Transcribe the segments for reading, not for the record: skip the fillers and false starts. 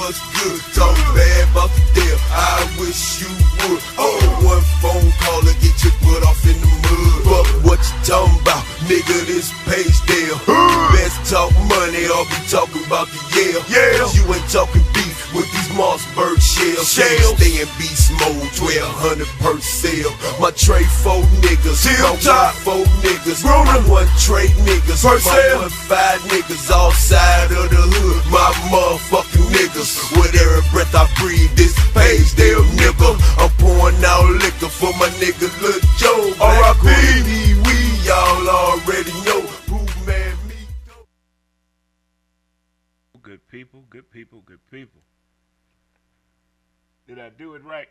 what's good? Talk bad about the deal, I wish you would. Oh, one phone call to get you put off in the mud. But what you talking about, nigga, this page deal. Best talk money, or be talking about the Yale. Cause you ain't talking beef with these Mossberg shells. Stay in beast mode, 1200 per sale. My trade 4 niggas, my 1 4 niggas, my 1 trade niggas, my 1 5 niggas, all side of the hood. My motherfucking niggas, with every breath I breathe, this page deal nigga. I'm pouring out liquor for my nigga Lil Joe. R.I.P. We y'all already know who man me. Good people, good people, good people. Did I do it right?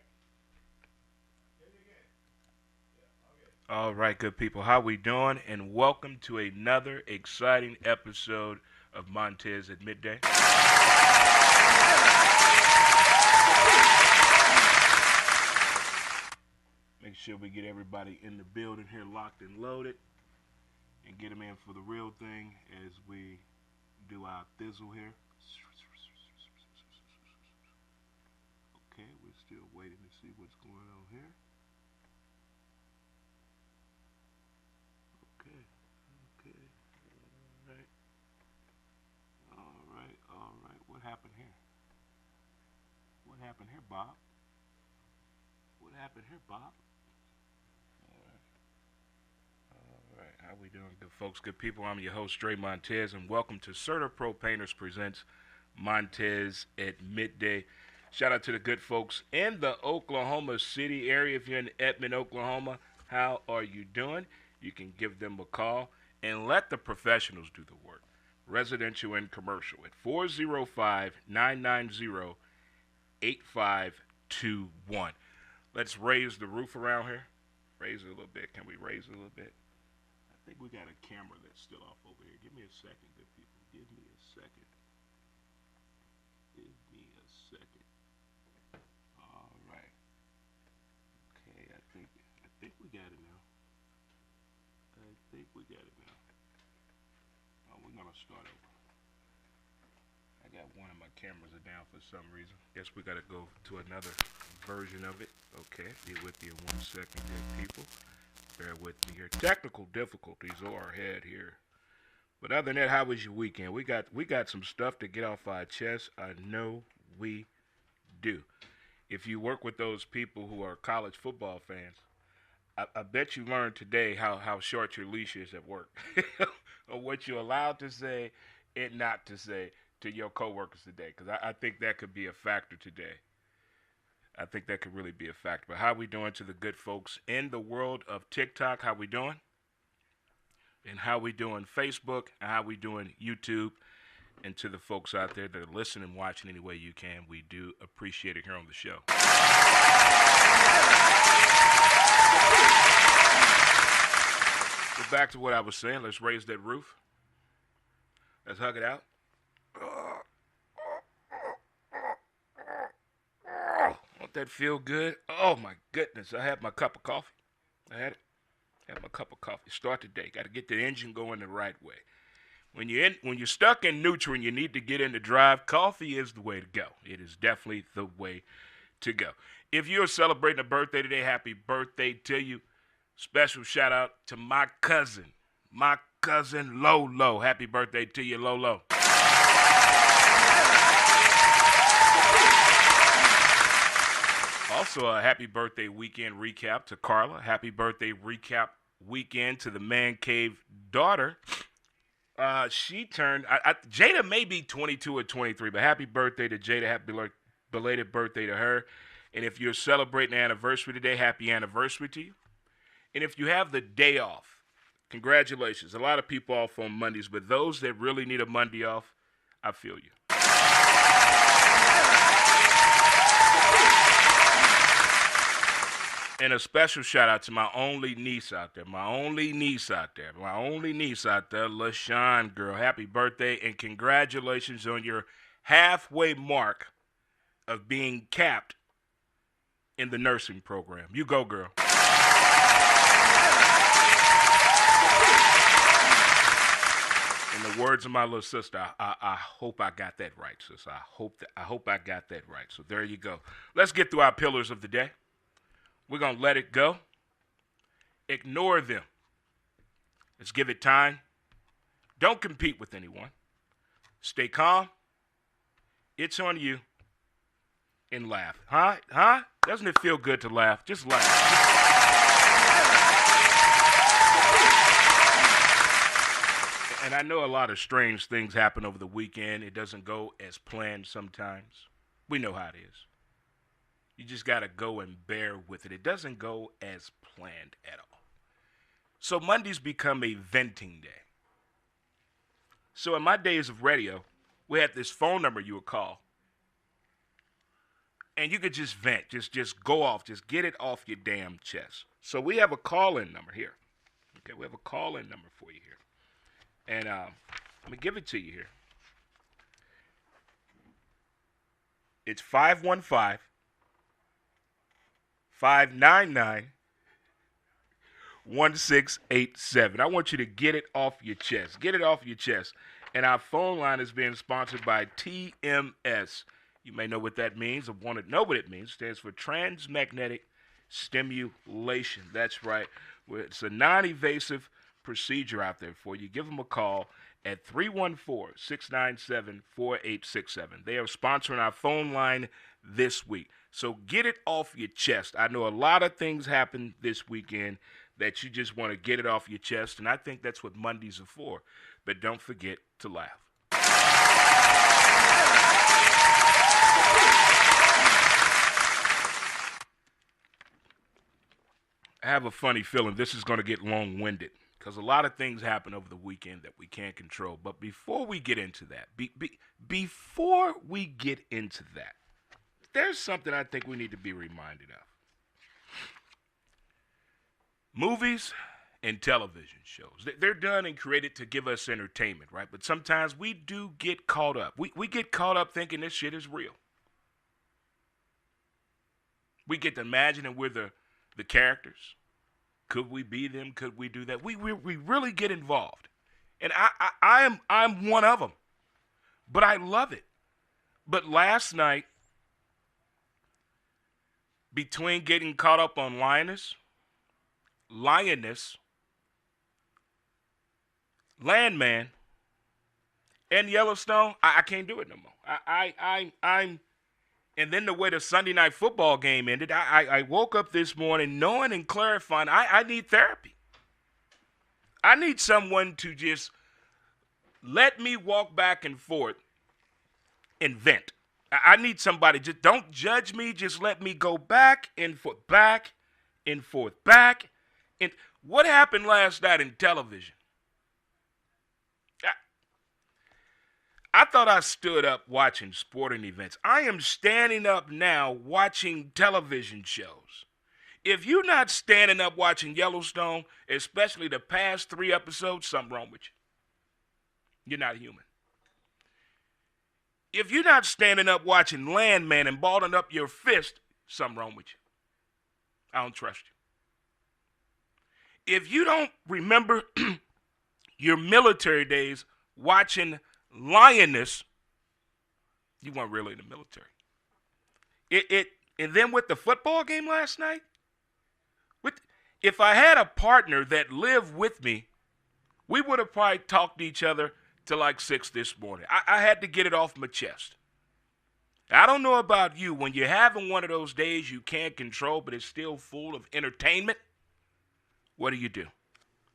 All right, good people. How we doing? And welcome to another exciting episode of Montez at Midday. Make sure we get everybody in the building here locked and loaded and get them in for the real thing as we do our thizzle here. Okay, we're still waiting to see what's going on here. Okay, all right. What happened here? What happened here, Bob? What happened here, Bob? All right. How we doing, good folks, good people? I'm your host, Dre Montez, and welcome to Serta Pro Painters presents Montez at Midday. Shout out to the good folks in the Oklahoma City area. If you're in Edmond, Oklahoma, how are you doing? You can give them a call and let the professionals do the work. Residential and commercial at 405-990-8521. Let's raise the roof around here. Raise it a little bit. Can we raise it a little bit? I think we got a camera that's still off over here. Give me a second, good people. Give me a second. All right. Okay, I think we got it now. Oh, we're gonna start over. I got one of my cameras are down for some reason. Guess we gotta go to another version of it. Okay, be with you in 1 second, good people. Bear with me here. Technical difficulties are ahead here. But other than that, how was your weekend? We got some stuff to get off our chest. I know we do. If you work with those people who are college football fans, I bet you learned today how short your leash is at work. Or what you're allowed to say and not to say to your coworkers today. Because I think that could be a factor today. I think that could really be a factor. But how we doing to the good folks in the world of TikTok? How we doing? And how we doing Facebook? And how we doing YouTube? And to the folks out there that are listening and watching any way you can, we do appreciate it here on the show. But back to what I was saying. Let's raise that roof. Let's hug it out. Won't that feel good? Oh, my goodness. I had my cup of coffee. I had my cup of coffee. Start the day. Got to get the engine going the right way. When you're stuck in neutral and you need to get into drive, coffee is the way to go. It is definitely the way to go. If you're celebrating a birthday today, happy birthday to you. Special shout out to my cousin Lolo. Happy birthday to you, Lolo. Also, a happy birthday weekend recap to Carla. Happy birthday recap weekend to the Man Cave daughter. She turned, Jada may be 22 or 23, but happy birthday to Jada. Happy belated birthday to her. And if you're celebrating an anniversary today, happy anniversary to you. And if you have the day off, congratulations. A lot of people off on Mondays, but those that really need a Monday off, I feel you. And a special shout out to my only niece out there, LaShawn girl. Happy birthday and congratulations on your halfway mark of being capped in the nursing program. You go, girl. In the words of my little sister, I hope I got that right, sis. I hope I got that right. So there you go. Let's get through our pillars of the day. We're gonna let it go. Ignore them. Let's give it time. Don't compete with anyone. Stay calm. It's on you. And laugh. Huh? Doesn't it feel good to laugh? Just laugh. And I know a lot of strange things happen over the weekend. It doesn't go as planned sometimes. We know how it is. You just got to go and bear with it. It doesn't go as planned at all. So Mondays become a venting day. So in my days of radio, we had this phone number you would call. And you could just vent, just go off, just get it off your damn chest. So we have a call-in number here. Okay, we have a call-in number for you here. And let me give it to you here. It's 515-599-1687. I want you to get it off your chest. Get it off your chest. And our phone line is being sponsored by TMS. You may know what that means. I want to know what it means. It stands for transmagnetic stimulation. That's right. It's a non-invasive procedure out there for you. Give them a call at 314-697-4867. They are sponsoring our phone line this week. So get it off your chest. I know a lot of things happened this weekend that you just want to get it off your chest, and I think that's what Mondays are for. But don't forget to laugh. I have a funny feeling this is going to get long-winded because a lot of things happen over the weekend that we can't control. But before we get into that, there's something I think we need to be reminded of. Movies and television shows, they're done and created to give us entertainment, right? But sometimes we do get caught up. We get caught up thinking this shit is real. We get to imagining we're the characters. Could we be them? Could we do that? We really get involved. And I'm one of them. But I love it. But last night, between getting caught up on Lioness, Landman, and Yellowstone, I can't do it no more. I'm And then the way the Sunday night football game ended, I woke up this morning knowing and clarifying I need therapy. I need someone to just let me walk back and forth and vent. I need somebody, just don't judge me, just let me go back and forth, back and forth, back. And what happened last night in television? I thought I stood up watching sporting events. I am standing up now watching television shows. If you're not standing up watching Yellowstone, especially the past 3 episodes, something wrong with you. You're not human. If you're not standing up watching Landman and balling up your fist, something wrong with you. I don't trust you. If you don't remember your military days watching Lioness, you weren't really in the military. And then with the football game last night, if I had a partner that lived with me, we would have probably talked to each other till like 6 this morning. I had to get it off my chest. I don't know about you, when you're having one of those days you can't control, but it's still full of entertainment, what do you do?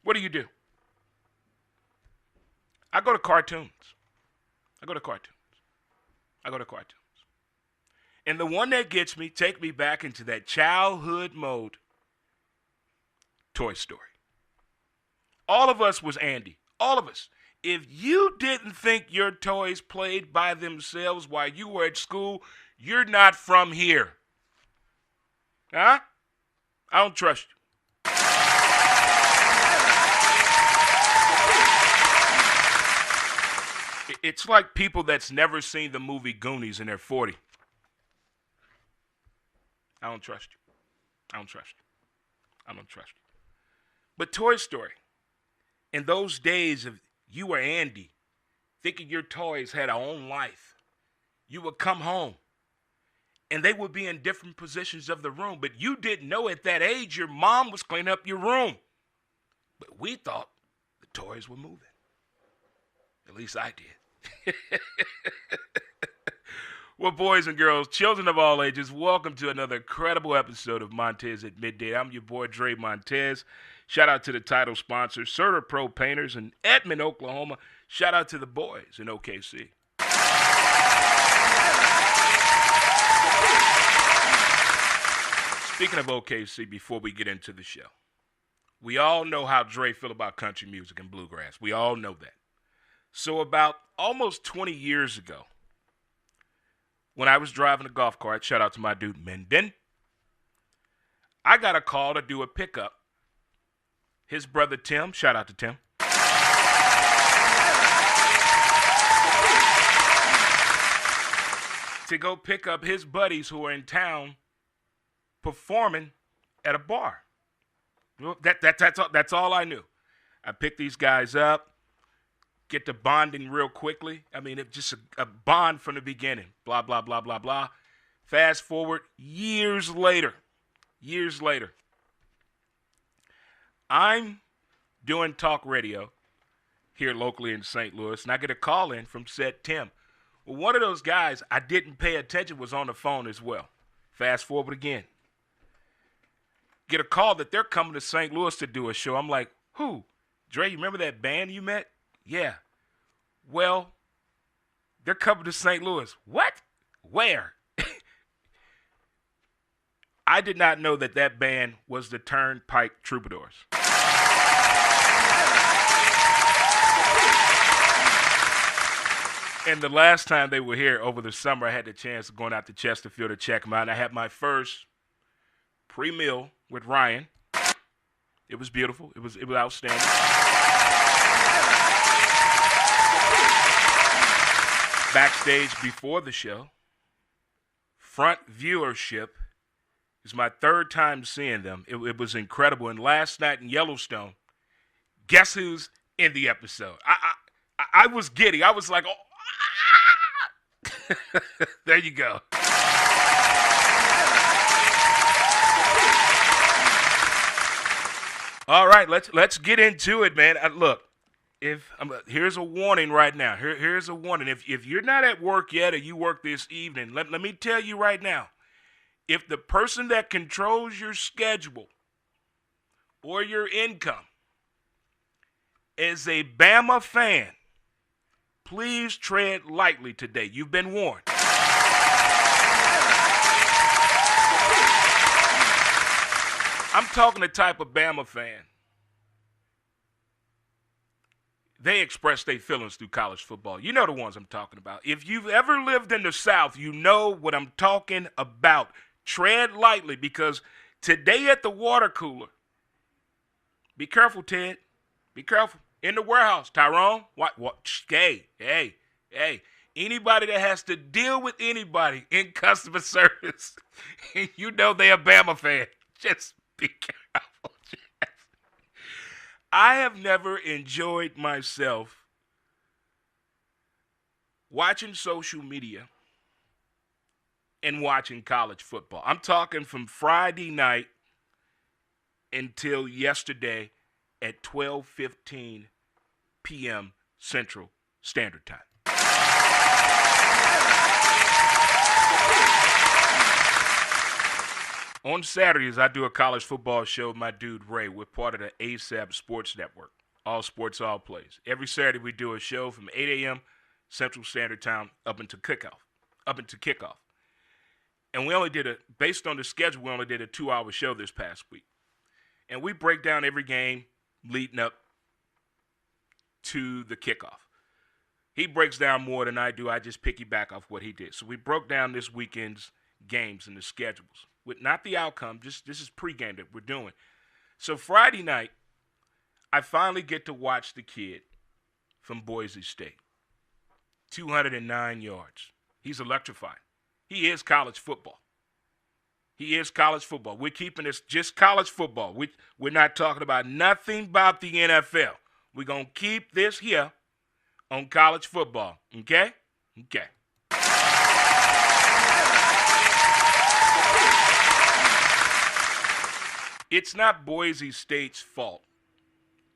What do you do? I go to cartoons. And the one that gets me, take me back into that childhood mode, Toy Story. All of us was Andy. All of us. If you didn't think your toys played by themselves while you were at school, you're not from here. Huh? I don't trust you. It's like people that's never seen the movie Goonies and they're 40. I don't trust you. But Toy Story, in those days of you were Andy, thinking your toys had their own life. You would come home, and they would be in different positions of the room, but you didn't know at that age your mom was cleaning up your room. But we thought the toys were moving. At least I did. Well, boys and girls, children of all ages, welcome to another incredible episode of Montez at Midday. I'm your boy, Dre Montez. Shout out to the title sponsor, Serta Pro Painters in Edmond, Oklahoma. Shout out to the boys in OKC. Speaking of OKC, before we get into the show, we all know how Dre feel about country music and bluegrass. We all know that. So about almost 20 years ago, when I was driving a golf cart, shout out to my dude Minden, I got a call to do a pickup. His brother Tim, shout out to Tim, to go pick up his buddies who are in town performing at a bar. That's all I knew. I picked these guys up, get to bonding real quickly. I mean, it's just a bond from the beginning. Blah, blah, blah, blah, blah. Fast forward years later, I'm doing talk radio here locally in St. Louis, and I get a call in from said Tim. Well, one of those guys I didn't pay attention was on the phone as well. Fast forward again. Get a call that they're coming to St. Louis to do a show. I'm like, who? Dre, you remember that band you met? Yeah. Well, they're coming to St. Louis. What? Where? I did not know that band was the Turnpike Troubadours. And the last time they were here over the summer, I had the chance of going out to Chesterfield to check them out. And I had my first pre-meal with Ryan. It was beautiful. It was outstanding. Backstage before the show, front viewership is my third time seeing them. It was incredible. And last night in Yellowstone, guess who's in the episode? I was giddy. I was like, oh, there you go. All right, let's get into it, man. Look, here's a warning right now. Here's a warning. If you're not at work yet or you work this evening, let me tell you right now. If the person that controls your schedule or your income is a Bama fan, please tread lightly today. You've been warned. I'm talking the type of Bama fan. They express their feelings through college football. You know the ones I'm talking about. If you've ever lived in the South, you know what I'm talking about. Tread lightly, because today at the water cooler, be careful, Ted. Be careful. In the warehouse, Tyrone, what? Hey. Anybody that has to deal with anybody in customer service, you know they're a Bama fan. Just be careful. I have never enjoyed myself watching social media and watching college football. I'm talking from Friday night until yesterday at 12:15 p.m. Central Standard Time. On Saturdays, I do a college football show with my dude Ray. We're part of the ASAP Sports Network. All sports, all plays. Every Saturday, we do a show from 8 a.m. Central Standard Time up into kickoff. And we only based on the schedule, we only did a 2-hour show this past week. And we break down every game leading up to the kickoff. He breaks down more than I do. I just piggyback off what he did. So we broke down this weekend's games and the schedules. With not the outcome, just this is pregame that we're doing. So Friday night, I finally get to watch the kid from Boise State. 209 yards. He's electrifying. He is college football. We're keeping this just college football. We're not talking about nothing about the NFL. We're going to keep this here on college football. Okay? Okay. It's not Boise State's fault.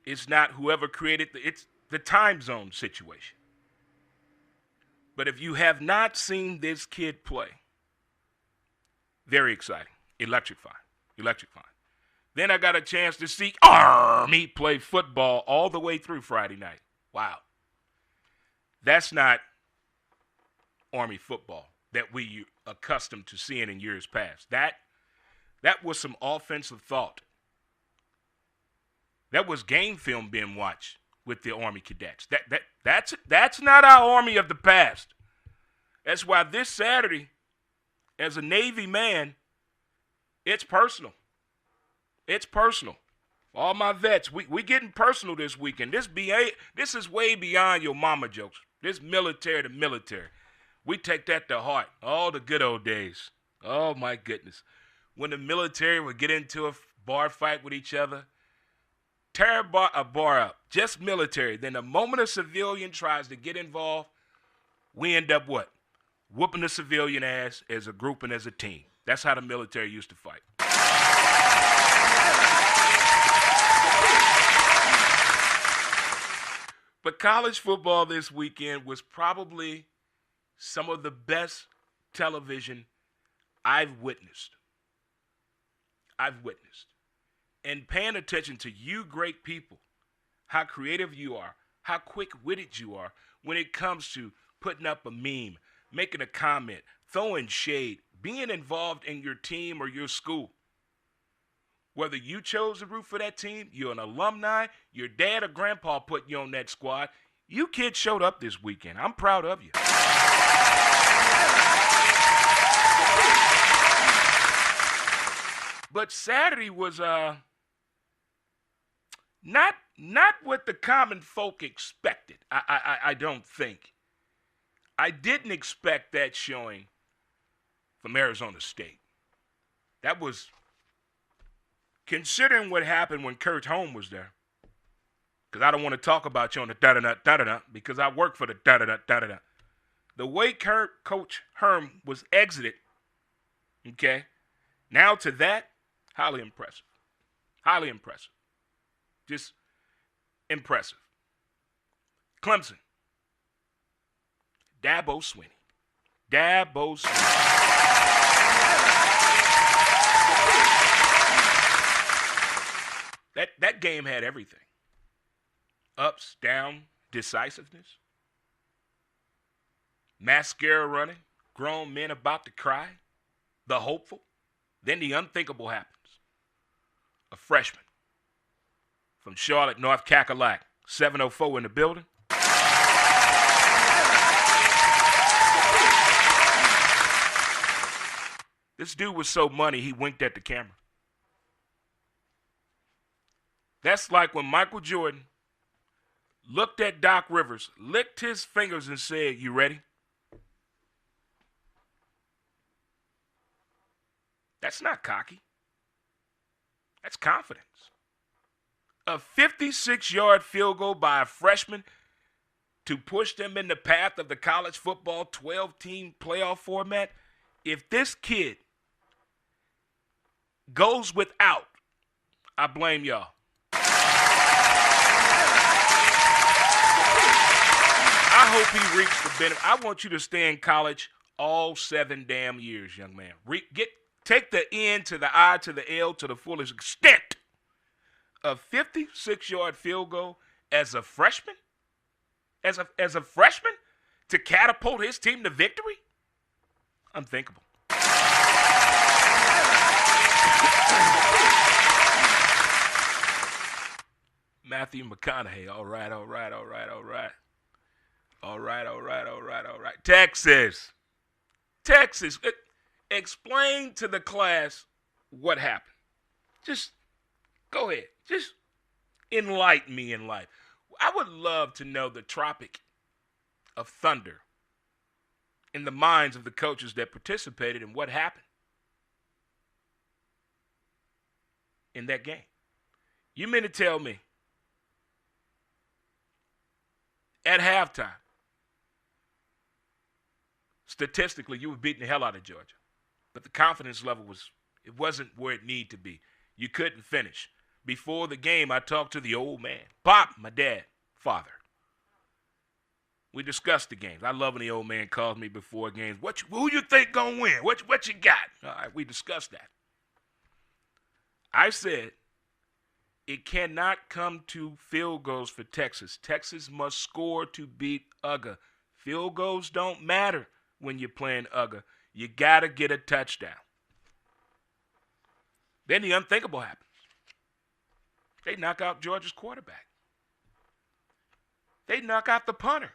It's not whoever created it's the time zone situation. But if you have not seen this kid play, very exciting, electrifying. Then I got a chance to see Army play football all the way through Friday night. Wow. That's not Army football that we accustomed to seeing in years past. That was some offensive thought. That was game film being watched with the Army cadets. That's not our Army of the past. That's why this Saturday, as a Navy man, it's personal. It's personal. All my vets, we getting personal this weekend. This is way beyond your mama jokes. This military to military. We take that to heart. All the good old days. Oh, my goodness. When the military would get into a bar fight with each other, tear a bar up, just military. Then the moment a civilian tries to get involved, we end up what? Whooping the civilian ass as a group and as a team. That's how the military used to fight. But college football this weekend was probably some of the best television I've witnessed. And paying attention to you great people, how creative you are, how quick-witted you are when it comes to putting up a meme, making a comment, throwing shade, being involved in your team or your school. Whether you chose to root for that team, you're an alumni, your dad or grandpa put you on that squad, you kids showed up this weekend. I'm proud of you. But Saturday was not what the common folk expected. I don't think. I didn't expect that showing from Arizona State. That was, considering what happened when Kurt Holm was there, because I don't want to talk about you on the da-da-da, because I work for the da-da-da. The way Coach Herm was exited, okay, now to that, highly impressive. Just impressive. Clemson. Dabo Swinney. That game had everything. Ups, down, decisiveness. Mascara running. Grown men about to cry. The hopeful. Then the unthinkable happens. A freshman from Charlotte, North Cackalack, 704 in the building. This dude was so money, he winked at the camera. That's like when Michael Jordan looked at Doc Rivers, licked his fingers and said, "You ready?" That's not cocky. That's confidence. A 56-yard field goal by a freshman to push them in the path of the college football 12-team playoff format. If this kid goes without, I blame y'all. I hope he reaps the benefit. I want you to stay in college all 7 damn years, young man. Take the N to the I to the L to the fullest extent. A 56-yard field goal as a freshman? As a freshman? To catapult his team to victory? Unthinkable. Matthew McConaughey. All right. Texas. Explain to the class what happened. Just go ahead. Just enlighten me in life. I would love to know the Tropic of Thunder in the minds of the coaches that participated in what happened in that game. You mean to tell me at halftime, statistically, you were beating the hell out of Georgia. But the confidence level wasn't where it needed to be. You couldn't finish. Before the game, I talked to the old man, Pop, my dad, father. We discussed the games. I love when the old man calls me before games. Who you think gonna win? What you got? All right, we discussed that. I said, it cannot come to field goals for Texas. Texas must score to beat UGA. Field goals don't matter when you're playing UGA. You got to get a touchdown. Then the unthinkable happens. They knock out Georgia's quarterback. They knock out the punter.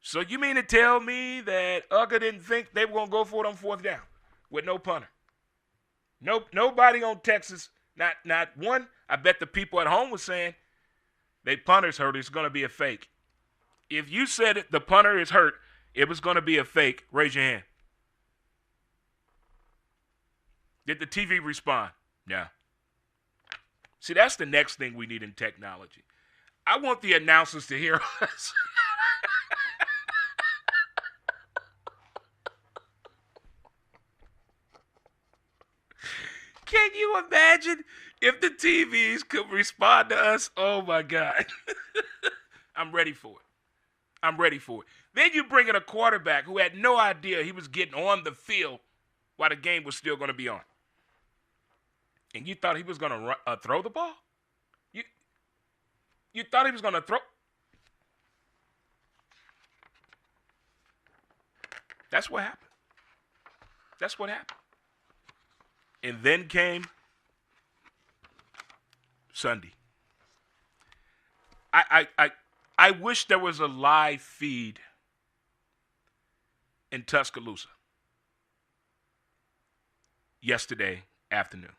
So you mean to tell me that UGA didn't think they were going to go for it on fourth down with no punter? Nobody on Texas, not one. I bet the people at home were saying, they punter's hurt, it's going to be a fake. If you said it, the punter is hurt, it was going to be a fake, raise your hand. Did the TV respond? No. See, that's the next thing we need in technology. I want the announcers to hear us. Can you imagine if the TVs could respond to us? Oh, my God. I'm ready for it. I'm ready for it. Then you bring in a quarterback who had no idea he was getting on the field while the game was still going to be on. And you thought he was going to throw the ball? You thought he was going to throw? That's what happened. That's what happened. And then came Sunday. I wish there was a live feed in Tuscaloosa yesterday afternoon.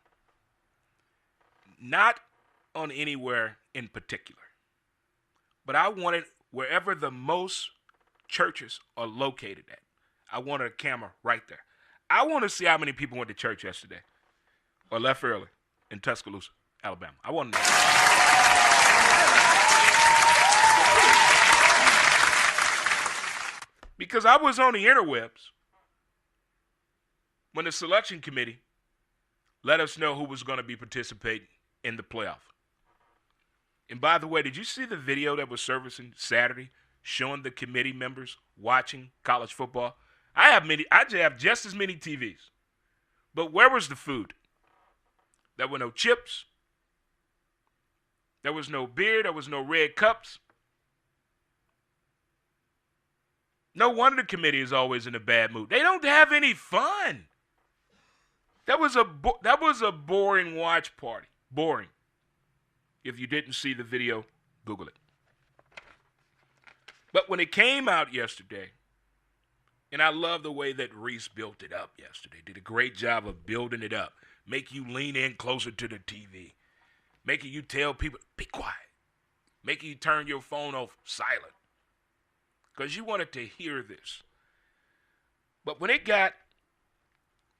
Not on anywhere in particular, but I wanted wherever the most churches are located at. I wanted a camera right there. I want to see how many people went to church yesterday or left early in Tuscaloosa, Alabama. I want to know. Because I was on the interwebs when the selection committee let us know who was going to be participating in the playoff. And by the way, did you see the video that was servicing Saturday showing the committee members watching college football? I have just as many TVs. But where was the food? There were no chips. There was no beer. There was no red cups. No wonder the committee is always in a bad mood. They don't have any fun. That was a boring watch party. Boring. If you didn't see the video, Google it. But when it came out yesterday, and I love the way that Reese built it up yesterday. Did a great job of building it up. Make you lean in closer to the TV. Making you tell people, be quiet. Making you turn your phone off silent. Because you wanted to hear this. But when it got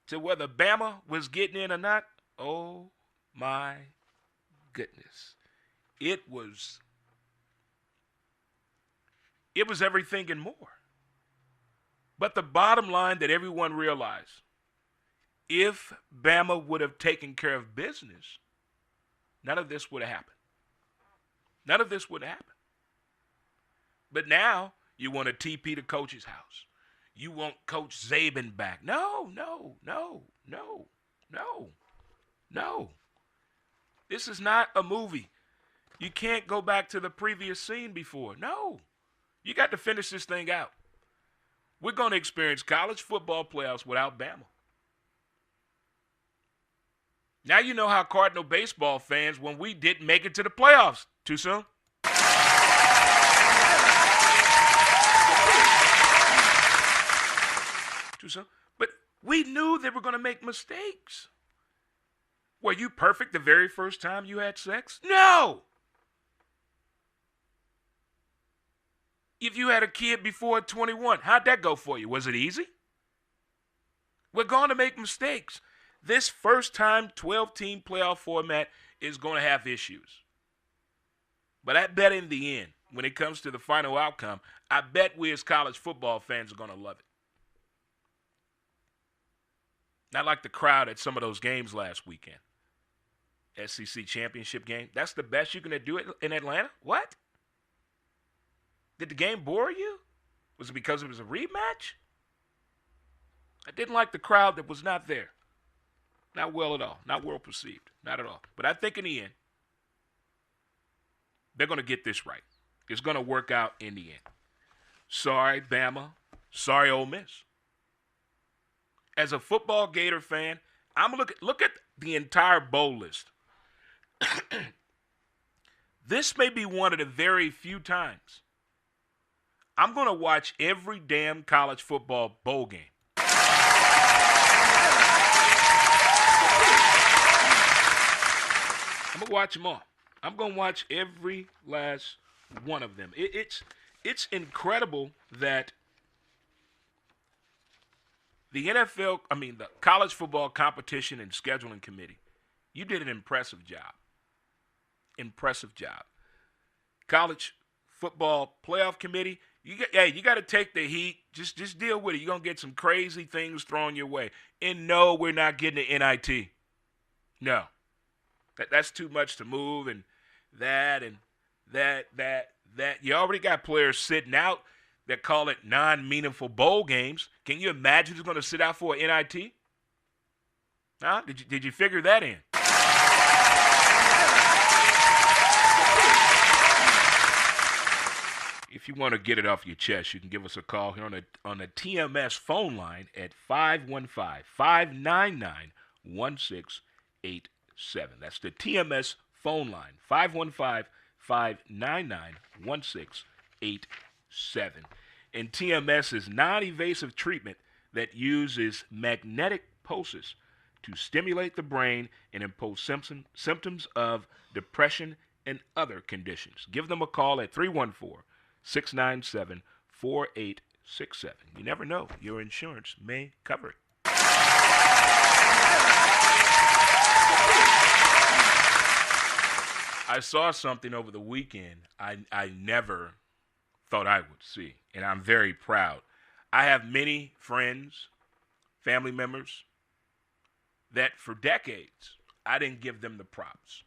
to whether Bama was getting in or not, oh my goodness. It was everything and more. But the bottom line that everyone realized, if Bama would have taken care of business, none of this would have happened. None of this would have happened. But now you want to TP the coach's house. You want Coach Saban back. No. This is not a movie. You can't go back to the previous scene before. No. You got to finish this thing out. We're going to experience college football playoffs without Bama. Now you know how Cardinal baseball fans when we didn't make it to the playoffs. Too soon? Too soon? But we knew they were going to make mistakes. Were you perfect the very first time you had sex? No! If you had a kid before 21, how'd that go for you? Was it easy? We're going to make mistakes. This first-time 12-team playoff format is going to have issues. But I bet in the end, when it comes to the final outcome, I bet we as college football fans are going to love it. Not like the crowd at some of those games last weekend. SEC championship game. That's the best you're going to do it in Atlanta? What? Did the game bore you? Was it because it was a rematch? I didn't like the crowd that was not there. Not well at all. Not well perceived. Not at all. But I think in the end, they're going to get this right. It's going to work out in the end. Sorry, Bama. Sorry, Ole Miss. As a football Gator fan, I'm look at the entire bowl list. This may be one of the very few times I'm going to watch every damn college football bowl game. I'm going to watch them all. I'm going to watch every last one of them. It's incredible that the the College Football Competition and Scheduling Committee, you did an impressive job. Impressive job. College Football Playoff Committee, you got to take the heat. Just deal with it. You're going to get some crazy things thrown your way. And no, we're not getting the NIT. No. That's too much to move, and that. You already got players sitting out that call it non-meaningful bowl games. Can you imagine who's going to sit out for an NIT? Huh? Did you figure that in? If you want to get it off your chest, you can give us a call here on the TMS phone line at 515-599-1687. That's the TMS phone line, 515-599-1687. And TMS is non-invasive treatment that uses magnetic pulses to stimulate the brain and impose symptoms of depression and other conditions. Give them a call at 314-697-4867. You never know. Your insurance may cover it. I saw something over the weekend I never thought I would see, and I'm very proud. I have many friends, family members, that for decades I didn't give them the props.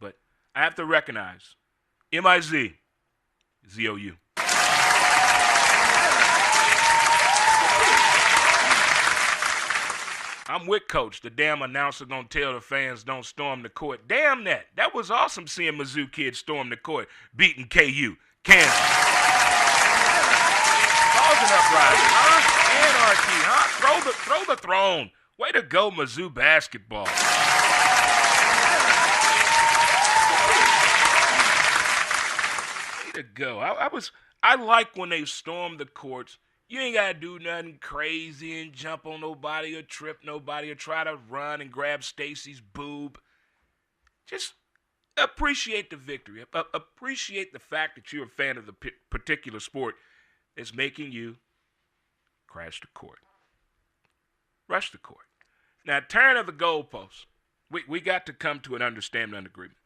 But I have to recognize MIZ, ZOU. I'm with Coach. The damn announcer gonna tell the fans don't storm the court. Damn that. That was awesome seeing Mizzou kids storm the court, beating KU, Kansas. Cause an uprising, huh? Anarchy, huh? Throw the throne. Way to go, Mizzou basketball. Way to go. I like when they storm the courts. You ain't got to do nothing crazy and jump on nobody or trip nobody or try to run and grab Stacy's boob. Just appreciate the victory. Appreciate the fact that you're a fan of the particular sport that's making you crash the court. Rush the court. Now, turn of the goalposts. We got to come to an understanding and agreement.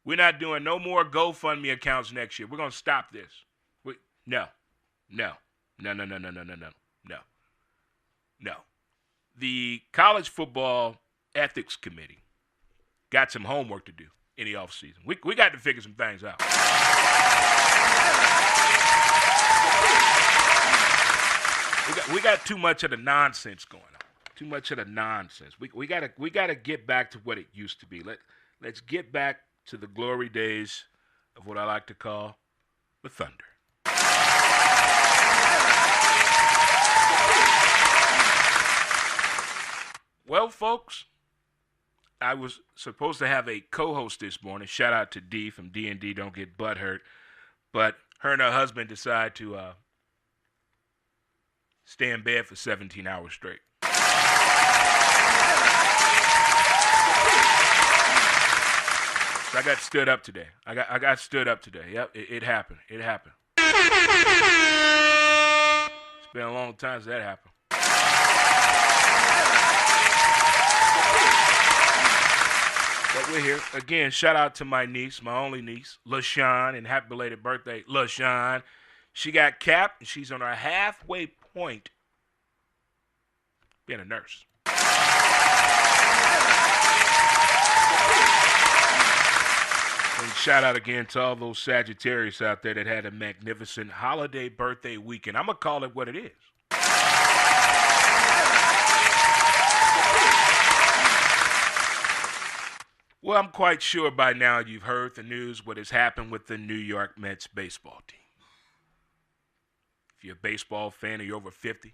We're not doing no more GoFundMe accounts next year. We're going to stop this. No. The College Football Ethics Committee got some homework to do in the offseason. We got to figure some things out. We got too much of the nonsense going on. Too much of the nonsense. We gotta get back to what it used to be. Let's get back to the glory days of what I like to call the Thunder. Well, folks, I was supposed to have a co-host this morning. Shout out to Dee from D&D Don't Get Butthurt. But her and her husband decided to stay in bed for 17 hours straight. So I got stood up today. I got stood up today. Yep, it happened. It happened. It's been a long time since that happened. But we're here. Again, shout out to my niece, my only niece, LaShawn, and happy belated birthday, LaShawn. She got capped, and she's on her halfway point being a nurse. And shout out again to all those Sagittarius out there that had a magnificent holiday birthday weekend. I'm going to call it what it is. Well, I'm quite sure by now you've heard the news, what has happened with the New York Mets baseball team. If you're a baseball fan or you're over 50,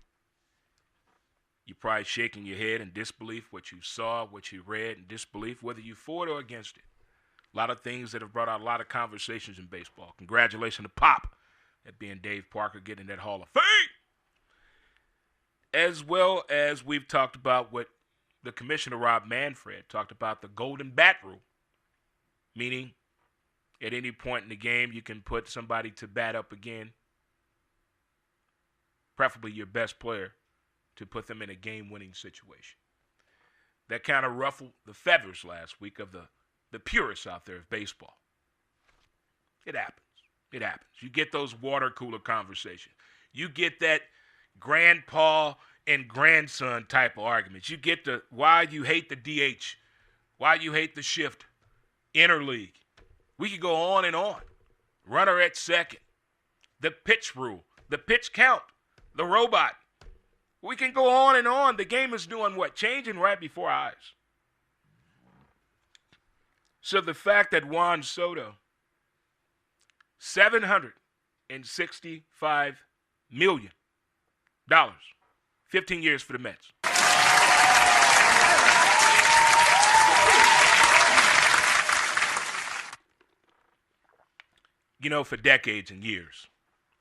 you're probably shaking your head in disbelief what you saw, what you read, in disbelief, whether you're for it or against it. A lot of things that have brought out a lot of conversations in baseball. Congratulations to Pop at being Dave Parker, getting that Hall of Fame. As well as we've talked about what the commissioner, Rob Manfred, talked about the golden bat rule, meaning at any point in the game you can put somebody to bat up again, preferably your best player, to put them in a game-winning situation. That kind of ruffled the feathers last week of the purists out there of baseball. It happens. It happens. You get those water cooler conversations. You get that grandpa and grandson type of arguments. You get the why you hate the DH, why you hate the shift, interleague. We could go on and on. Runner at second, the pitch rule, the pitch count, the robot. We can go on and on. The game is doing what? Changing right before our eyes. So the fact that Juan Soto, $765 million, 15 years for the Mets. You know, for decades and years,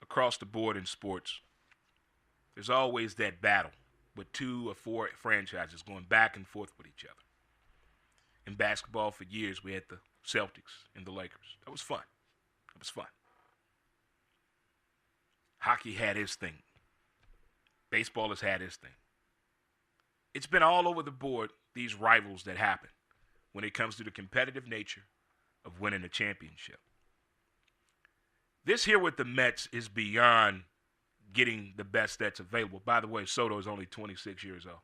across the board in sports, there's always that battle with 2 or 4 franchises going back and forth with each other. In basketball, for years, we had the Celtics and the Lakers. That was fun. It was fun. Hockey had its thing. Baseball has had its thing. It's been all over the board, these rivals that happen when it comes to the competitive nature of winning a championship. This here with the Mets is beyond getting the best that's available. By the way, Soto is only 26 years old.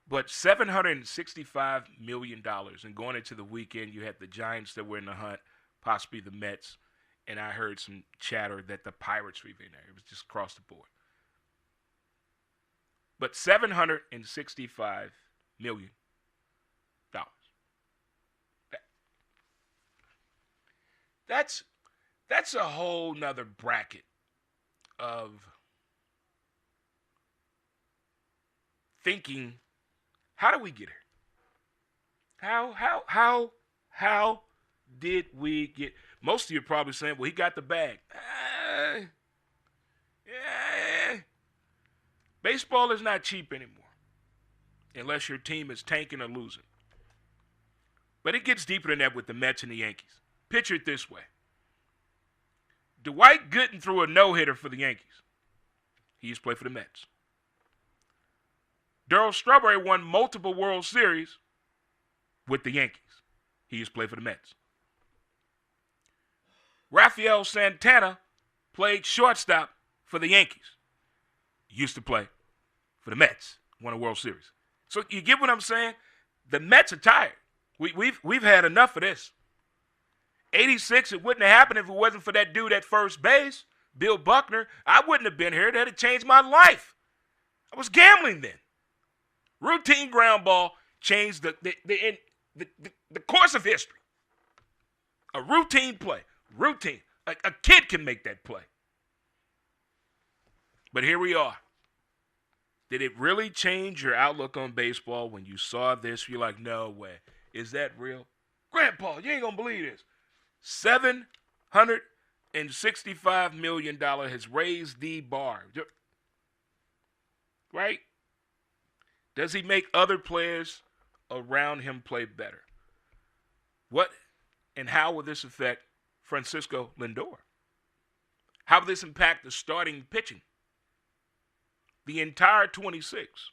But $765 million, and going into the weekend, you had the Giants that were in the hunt, possibly the Mets, and I heard some chatter that the Pirates were even there. It was just across the board. But $765 million. That's a whole nother bracket of thinking, how did we get here? How did we get? Most of you are probably saying, well, he got the bag. Baseball is not cheap anymore, unless your team is tanking or losing. But it gets deeper than that with the Mets and the Yankees. Picture it this way. Dwight Gooden threw a no-hitter for the Yankees. He used to play for the Mets. Darryl Strawberry won multiple World Series with the Yankees. He used to play for the Mets. Rafael Santana played shortstop for the Yankees. He used to play for the Mets. Won a World Series. So you get what I'm saying? The Mets are tired. We've had enough of this. 86, it wouldn't have happened if it wasn't for that dude at first base, Bill Buckner. I wouldn't have been here. That had changed my life. I was gambling then. Routine ground ball changed the course of history. A routine play. Routine. A kid can make that play. But here we are. Did it really change your outlook on baseball when you saw this? You're like, no way. Is that real? Grandpa, you ain't going to believe this. $765 million has raised the bar. Right? Does he make other players around him play better? What and how will this affect Francisco Lindor? How will this impact the starting pitching? The entire 26.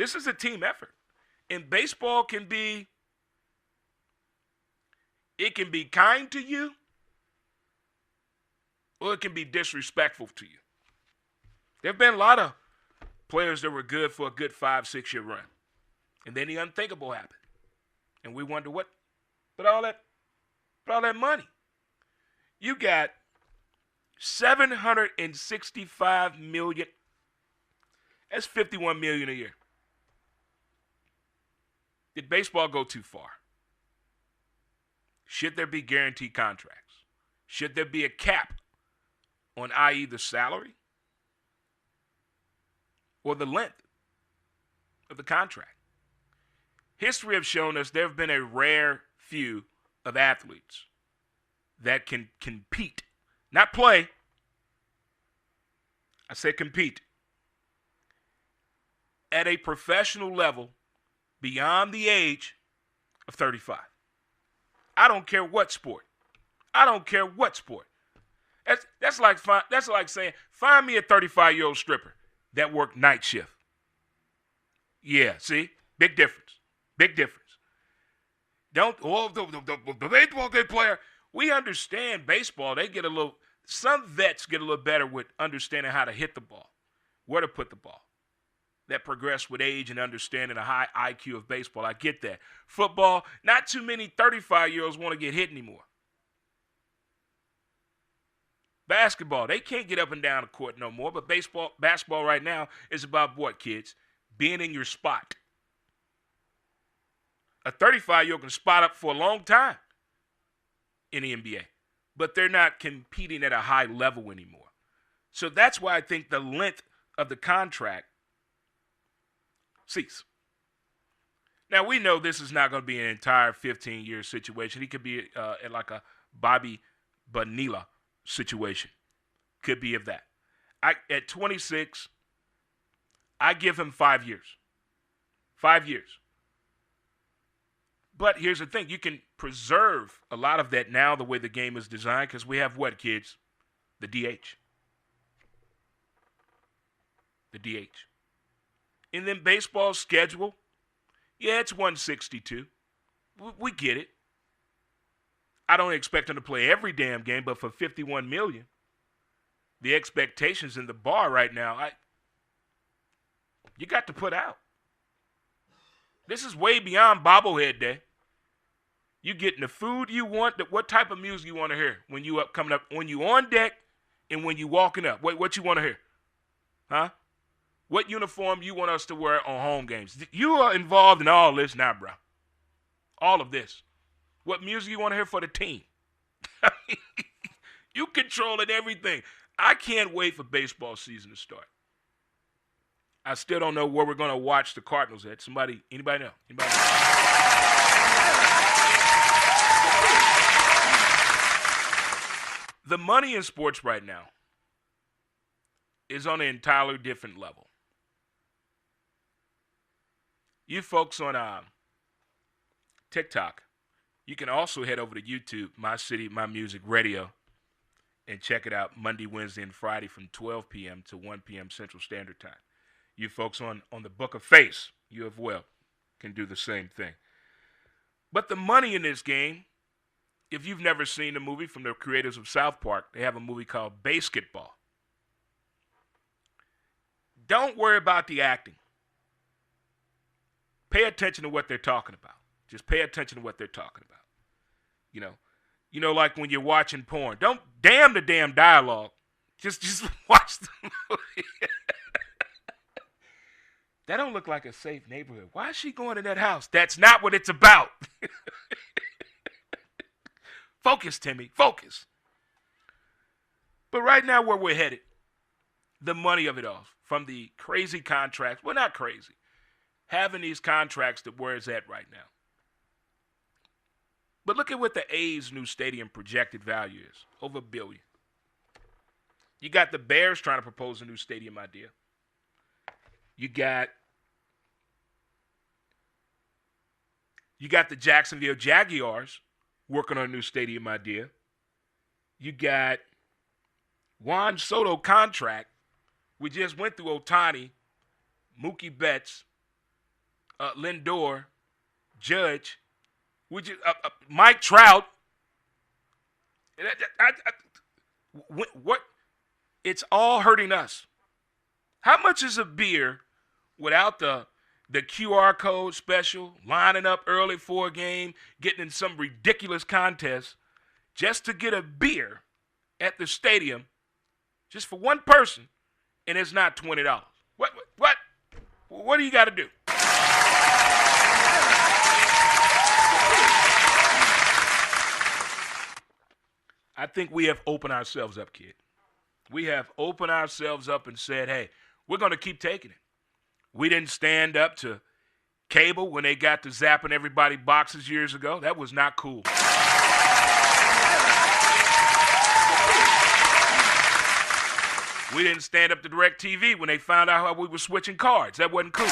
This is a team effort. And baseball can be kind to you, or it can be disrespectful to you. There have been a lot of players that were good for a good 5-6 year run. And then the unthinkable happened. And we wonder what, but all that money. You got $765 million. That's $51 million a year. Did baseball go too far? Should there be guaranteed contracts? Should there be a cap on, i.e., the salary or the length of the contract? History has shown us there have been a rare few of athletes that can compete, not play. I say compete at a professional level beyond the age of 35. I don't care what sport. That's like saying, find me a 35-year-old stripper that worked night shift. Yeah, see? Big difference. The baseball good player. We understand baseball. Some vets get a little better with understanding how to hit the ball, where to put the ball. That progress with age and understanding the high IQ of baseball. I get that. Football, not too many 35-year-olds want to get hit anymore. Basketball, they can't get up and down the court no more, but basketball right now is about what, kids? Being in your spot. A 35-year-old can spot up for a long time in the NBA, but they're not competing at a high level anymore. So that's why I think the length of the contract cease. Now, we know this is not going to be an entire 15-year situation. He could be like a Bobby Bonilla situation. Could be of that. At 26, I give him 5 years. 5 years. But here's the thing. You can preserve a lot of that now the way the game is designed because we have what, kids? The DH. The DH. And then baseball schedule, yeah, it's 162. We get it. I don't expect him to play every damn game, but for $51 million, the expectations in the bar right now, you got to put out. This is way beyond bobblehead day. You getting the food you want. What type of music you want to hear when you coming up, when you on deck, and when you walking up? What you want to hear, huh? What uniform you want us to wear on home games? You are involved in all this now, bro. All of this. What music you want to hear for the team? You controlling everything. I can't wait for baseball season to start. I still don't know where we're going to watch the Cardinals at. Anybody know? The money in sports right now is on an entirely different level. You folks on TikTok, you can also head over to YouTube, My City, My Music Radio, and check it out Monday, Wednesday, and Friday from 12 p.m. to 1 p.m. Central Standard Time. You folks on the Book of Face, you as well, can do the same thing. But the money in this game, if you've never seen the movie from the creators of South Park, they have a movie called Basketball. Don't worry about the acting. Pay attention to what they're talking about. Just pay attention to what they're talking about. You know, like when you're watching porn. Don't damn the damn dialogue. Just watch the movie. That don't look like a safe neighborhood. Why is she going to that house? That's not what it's about. Focus, Timmy. Focus. But right now where we're headed, the money of it all, from the crazy contracts. Well, not crazy. Having these contracts to where it's at right now. But look at what the A's new stadium projected value is. Over $1 billion. You got the Bears trying to propose a new stadium idea. You got the Jacksonville Jaguars working on a new stadium idea. You got Juan Soto contract. We just went through Ohtani, Mookie Betts, Lindor, Judge, Mike Trout. What? It's all hurting us. How much is a beer without the QR code special, lining up early for a game, getting in some ridiculous contest just to get a beer at the stadium just for one person, and it's not $20? What do you got to do? I think we have opened ourselves up, kid. We have opened ourselves up and said, hey, we're going to keep taking it. We didn't stand up to cable when they got to zapping everybody boxes years ago. That was not cool. We didn't stand up to DirecTV when they found out how we were switching cards. That wasn't cool.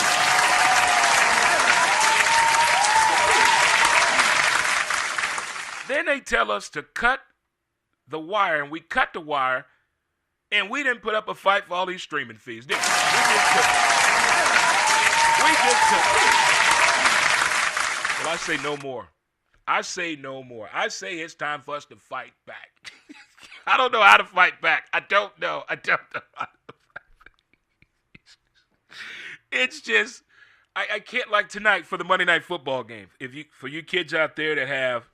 Then they tell us to cut the wire, and we cut the wire, and we didn't put up a fight for all these streaming fees, did we? We just took. Well, I say no more. I say no more. I say it's time for us to fight back. I don't know how to fight back. I don't know how to fight back. It's just, I can't, like tonight for the Monday Night Football game. For you kids out there that have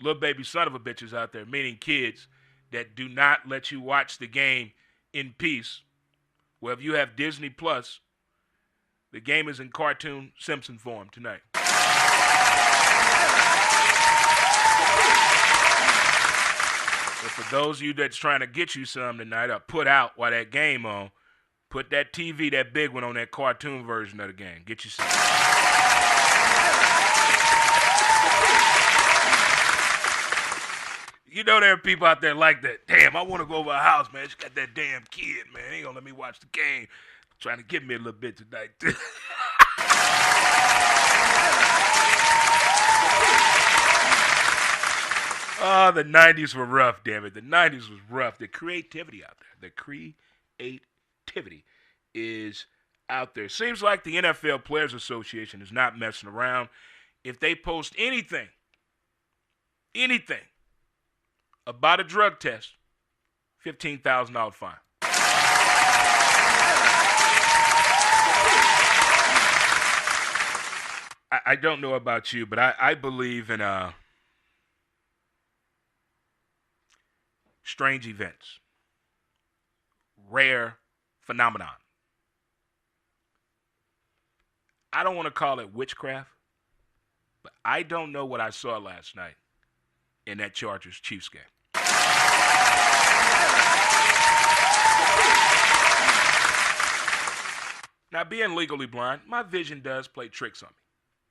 little baby son of a bitches out there, meaning kids that do not let you watch the game in peace, well, if you have Disney Plus, the game is in cartoon Simpson form tonight. But for those of you that's trying to get you some tonight or put out while that game on, put that TV, that big one, on that cartoon version of the game. Get you some. You know there are people out there like that. Damn, I want to go over a house, man. She got that damn kid, man. He ain't going to let me watch the game. Trying to give me a little bit tonight. Oh, the 90s were rough, damn it. The 90s was rough. The creativity out there. The creativity is out there. Seems like the NFL Players Association is not messing around. If they post anything about a drug test, $15,000 fine. I don't know about you, but I believe in strange events, rare phenomenon. I don't want to call it witchcraft, but I don't know what I saw last night in that Chargers-Chiefs game. Now, being legally blind, my vision does play tricks on me.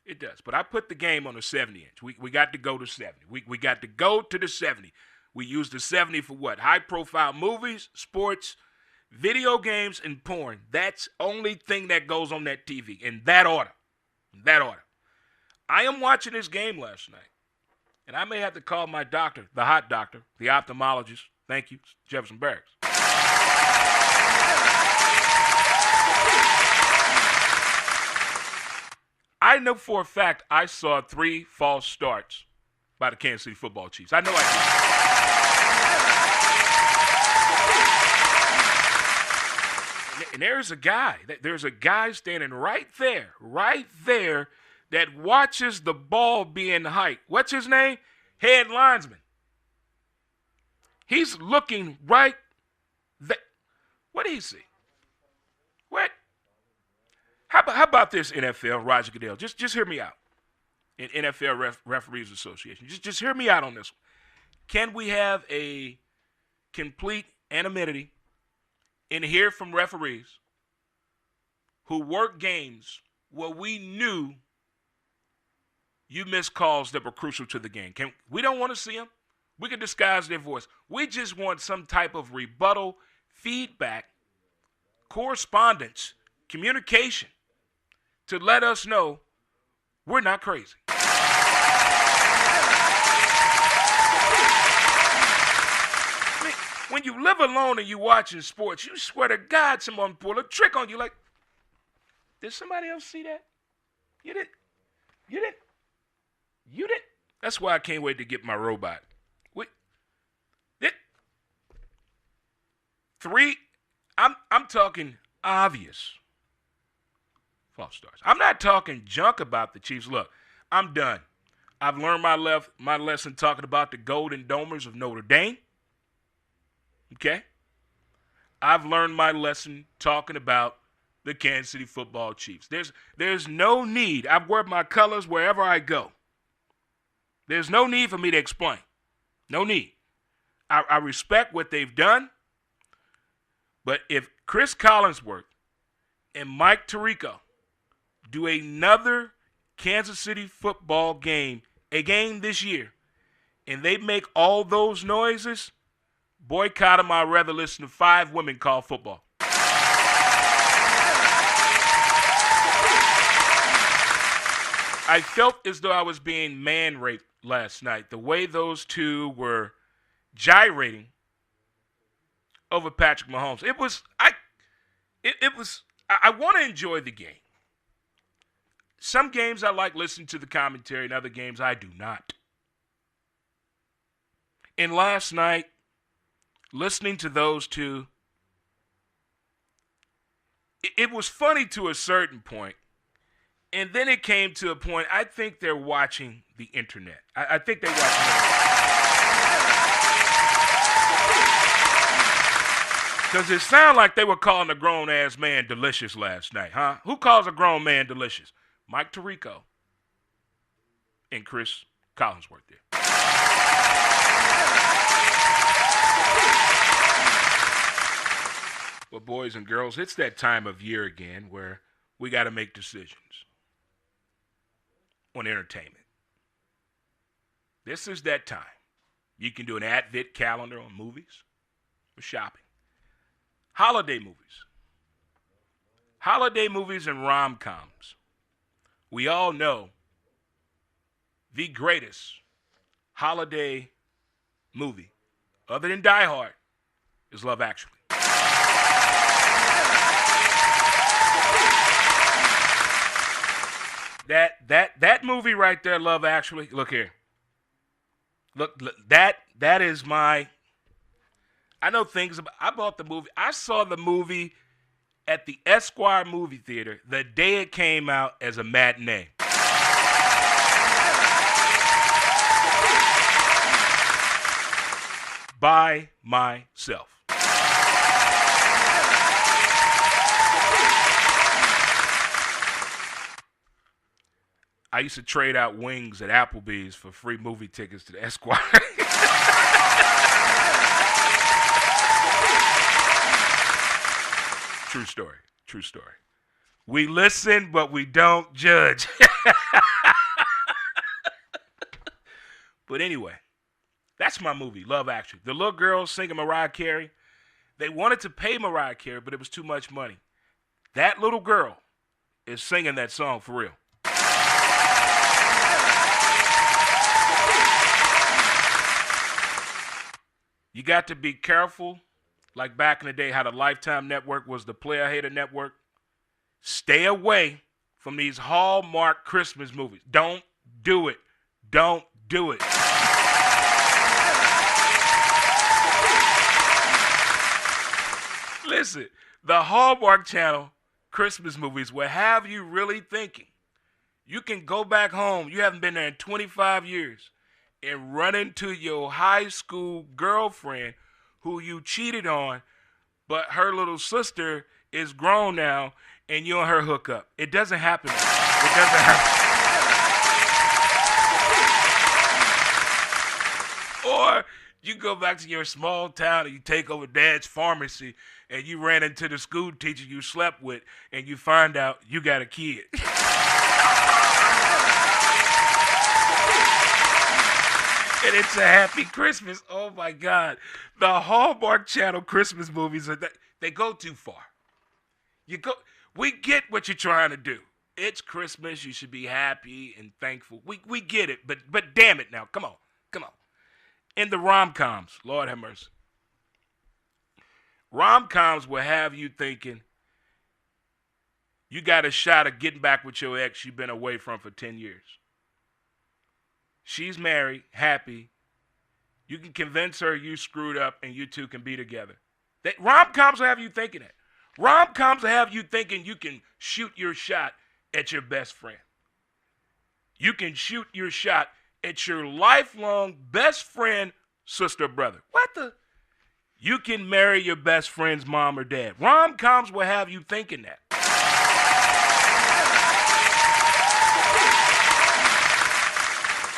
It does. But I put the game on a 70-inch. We got to go to 70. We got to go to the 70. We use the 70 for what? High-profile movies, sports, video games, and porn. That's only thing that goes on that TV in that order. In that order. I am watching this game last night, and I may have to call my doctor, the hot doctor, the ophthalmologist. Thank you, Jefferson Barracks. I know for a fact I saw 3 false starts by the Kansas City Football Chiefs. I know I did. And there's a guy standing right there, that watches the ball being hiked. What's his name? Head linesman. He's looking right there. What did he see? What? How about this, NFL, Roger Goodell? Just hear me out. In NFL Referees Association. Just hear me out on this one. Can we have a complete anonymity and hear from referees who work games where we knew you missed calls that were crucial to the game? We don't want to see them. We can disguise their voice. We just want some type of rebuttal, feedback, correspondence, communication to let us know we're not crazy. I mean, when you live alone and you watching sports, you swear to God someone pull a trick on you like, did somebody else see that? You didn't. You didn't. You didn't. That's why I can't wait to get my robot. Wait. It, three. I'm talking obvious false starts. I'm not talking junk about the Chiefs. Look, I'm done. I've learned my lesson talking about the Golden Domers of Notre Dame. Okay? I've learned my lesson talking about the Kansas City Football Chiefs. There's no need. I've worn my colors wherever I go. There's no need for me to explain. No need. I respect what they've done. But if Chris Collinsworth and Mike Tirico do another Kansas City football game, a game this year, and they make all those noises, boycott them. I'd rather listen to 5 women call football. I felt as though I was being man-raped last night. The way those two were gyrating over Patrick Mahomes. I want to enjoy the game. Some games I like listening to the commentary, and other games I do not. And last night, listening to those two, it was funny to a certain point. And then it came to a point, I think they're watching the internet. I think they're watching the internet. Because it sounded like they were calling a grown-ass man delicious last night, huh? Who calls a grown man delicious? Mike Tirico and Chris Collinsworth there. Well, boys and girls, it's that time of year again where we got to make decisions on entertainment. This is that time. You can do an Advent calendar on movies or shopping. Holiday movies. Holiday movies and rom-coms. We all know the greatest holiday movie, other than Die Hard, is Love Actually. That movie right there, Love Actually. Look here. Look, that is my. I know things about. I bought the movie. I saw the movie at the Esquire movie theater the day it came out as a matinee. By myself. I used to trade out wings at Applebee's for free movie tickets to the Esquire. True story. True story. We listen, but we don't judge. But anyway, that's my movie, Love Actually. The little girl singing Mariah Carey. They wanted to pay Mariah Carey, but it was too much money. That little girl is singing that song for real. You got to be careful, like back in the day how the Lifetime Network was the player-hater network. Stay away from these Hallmark Christmas movies. Don't do it. Don't do it. Listen, the Hallmark Channel Christmas movies will have you really thinking. You can go back home. You haven't been there in 25 years. And run into your high school girlfriend who you cheated on, but her little sister is grown now, and you and her hook up. It doesn't happen. It doesn't happen. Or you go back to your small town and you take over dad's pharmacy, and you ran into the school teacher you slept with, and you find out you got a kid. And it's a happy Christmas. Oh, my God. The Hallmark Channel Christmas movies, they go too far. We get what you're trying to do. It's Christmas. You should be happy and thankful. We get it, but damn it now. Come on. In the rom-coms, Lord have mercy. Rom-coms will have you thinking, You got a shot of getting back with your ex you've been away from for 10 years. She's married, happy. You can convince her you screwed up and you two can be together. Rom-coms will have you thinking that. Rom-coms will have you thinking you can shoot your shot at your best friend. You can shoot your shot at your lifelong best friend, sister, brother. What the? You can marry your best friend's mom or dad. Rom-coms will have you thinking that.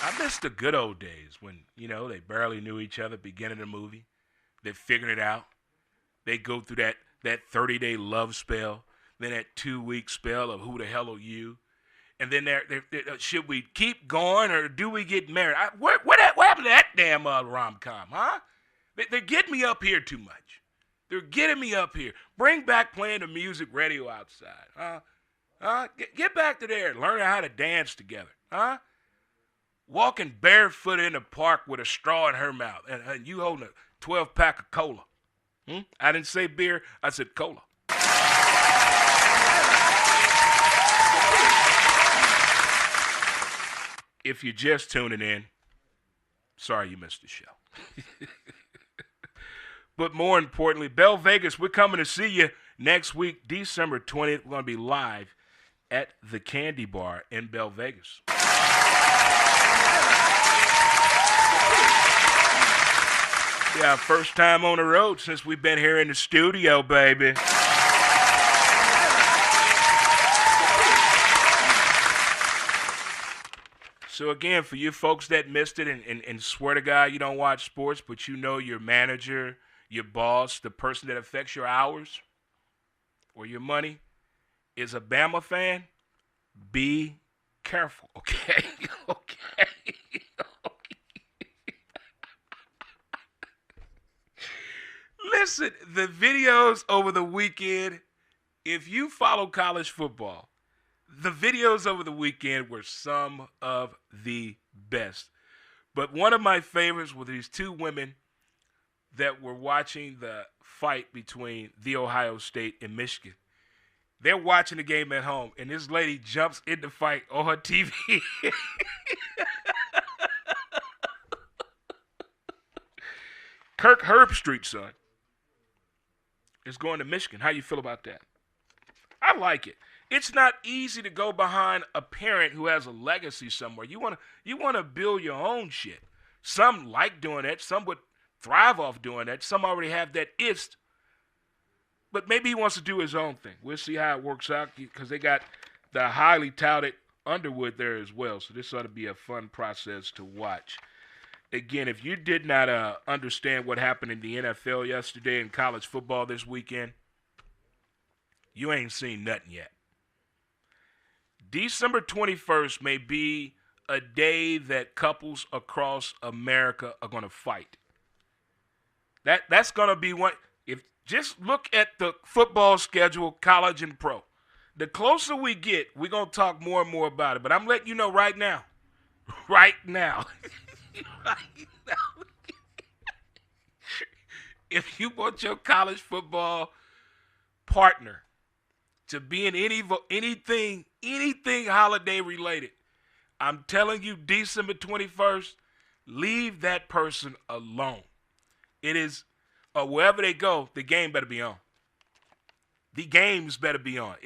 I miss the good old days when, they barely knew each other beginning of the movie. They figured it out. They go through that 30-day love spell, then that 2-week spell of who the hell are you? And then should we keep going or do we get married? What happened to that damn rom-com, huh? They're getting me up here too much. They're getting me up here. Bring back playing the music radio outside, huh? Get back to there, learning how to dance together, huh? Walking barefoot in the park with a straw in her mouth and you holding a 12-pack of cola. I didn't say beer, I said cola. If you're just tuning in, sorry you missed the show. But more importantly, Bell Vegas, we're coming to see you next week, December 20th. We're going to be live at the Candy Bar in Bell Vegas. Yeah, first time on the road since we've been here in the studio, baby. So again, for you folks that missed it and swear to God you don't watch sports, but you know your manager, your boss, the person that affects your hours or your money is a Bama fan, be careful, okay? Okay. Listen, the videos over the weekend, if you follow college football, the videos over the weekend were some of the best. But one of my favorites were these two women that were watching the fight between The Ohio State and Michigan. They're watching the game at home, and this lady jumps in the fight on her TV. Kirk Herbstreit's son is going to Michigan. How you feel about that? I like it. It's not easy to go behind a parent who has a legacy somewhere. You want to build your own shit. Some like doing that. Some would thrive off doing that. Some already have that ist. But maybe he wants to do his own thing. We'll see how it works out because they got the highly touted Underwood there as well. So this ought to be a fun process to watch. Again, if you did not understand what happened in the NFL yesterday and college football this weekend, you ain't seen nothing yet. December 21st may be a day that couples across America are going to fight. That's going to be one. If just look at the football schedule, college and pro. The closer we get, we're going to talk more and more about it. But I'm letting you know right now. Right now. Right now. If you want your college football partner to be in anything holiday related, I'm telling you, December 21st, leave that person alone. It is, wherever they go, the game better be on. The games better be on.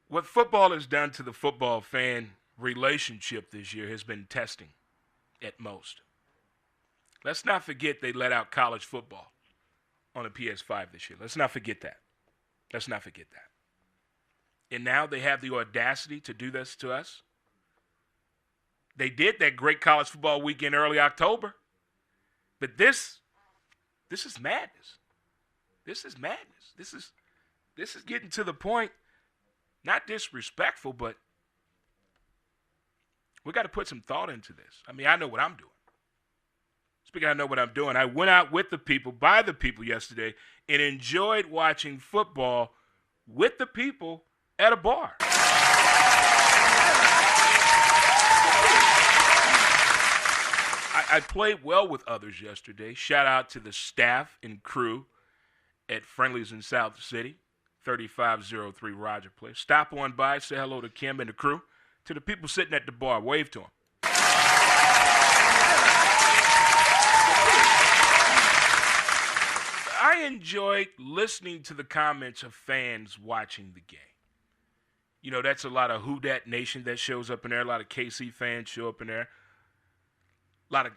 What football has done to the football fan relationship this year has been testing at most. Let's not forget they let out college football on the PS5 this year. Let's not forget that. Let's not forget that. And now they have the audacity to do this to us. They did that great college football weekend early October. But this is madness. This is madness. This is getting to the point, not disrespectful, but we got to put some thought into this. I mean, I know what I'm doing. Speaking of I know what I'm doing, I went out with the people, by the people yesterday, and enjoyed watching football with the people at a bar. I played well with others yesterday. Shout out to the staff and crew at Friendly's in South City. 3503 Roger Place. Stop on by, say hello to Kim and the crew. To the people sitting at the bar, wave to them. I enjoy listening to the comments of fans watching the game. You know, that's a lot of Who Dat Nation that shows up in there. A lot of KC fans show up in there. A lot of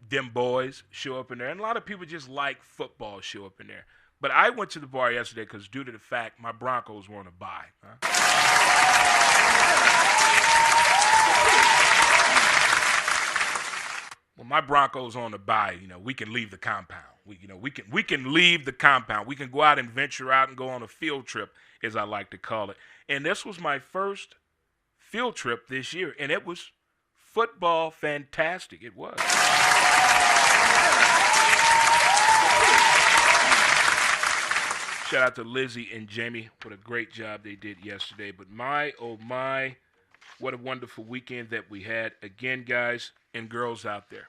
them boys show up in there. And a lot of people just like football show up in there. But I went to the bar yesterday because due to the fact my Broncos were on a bye. When my Broncos on a bye, you know, we can leave the compound. We can leave the compound. We can go out and venture out and go on a field trip, as I like to call it. And this was my first field trip this year, and it was football fantastic. It was. Shout out to Lizzie and Jamie. What a great job they did yesterday. But my, oh my, what a wonderful weekend that we had. Again, guys and girls out there,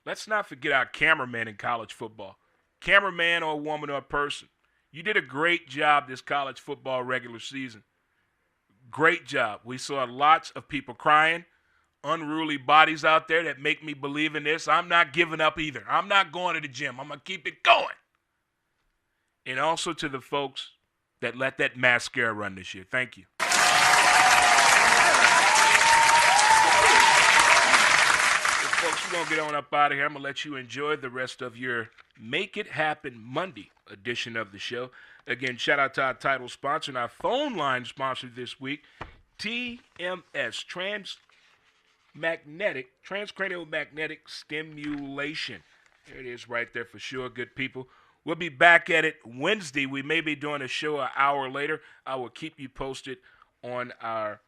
let's not forget our cameraman in college football. Cameraman or woman or person. You did a great job this college football regular season. Great job. We saw lots of people crying, unruly bodies out there that make me believe in this. I'm not giving up either. I'm not going to the gym. I'm going to keep it going. And also to the folks that let that mascara run this year. Thank you. Folks, we're going to get on up out of here. I'm going to let you enjoy the rest of your Make It Happen Monday edition of the show. Again, shout out to our title sponsor and our phone line sponsor this week, TMS, Transcranial Magnetic Stimulation. There it is right there for sure, good people. We'll be back at it Wednesday. We may be doing a show an hour later. I will keep you posted on our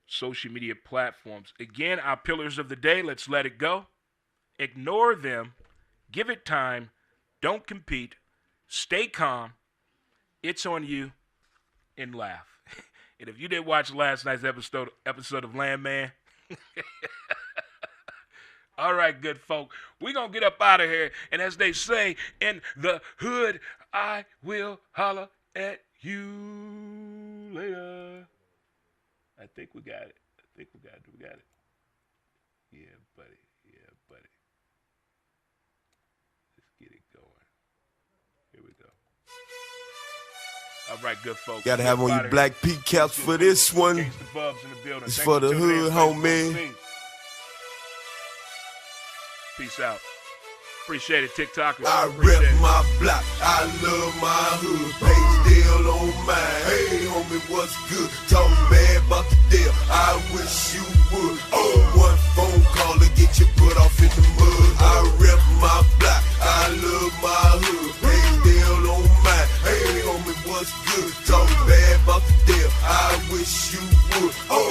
social media platforms. Again, our pillars of the day, let's let it go. Ignore them. Give it time. Don't compete. Stay calm. It's on you. And laugh. And if you didn't watch last night's episode of Landman, all right, good folk. We're going to get up out of here. And as they say in the hood, I will holler at you later. I think we got it. We got it. Yeah, buddy. Let's get it going. Here we go. All right, good folks. Gotta have on your black peak caps for this one. It's for the hood, homie. Peace out. Appreciate it, TikTokers. I rep my block, I love my hood. Page deal on mine. Hey, homie, what's good? Talk bad about the deal. I wish you would. Oh, one phone call to get you put off in the mud. I rep my block, I love my hood. Page deal on mine. Hey, homie, what's good? Talk bad about the deal. I wish you would. Oh,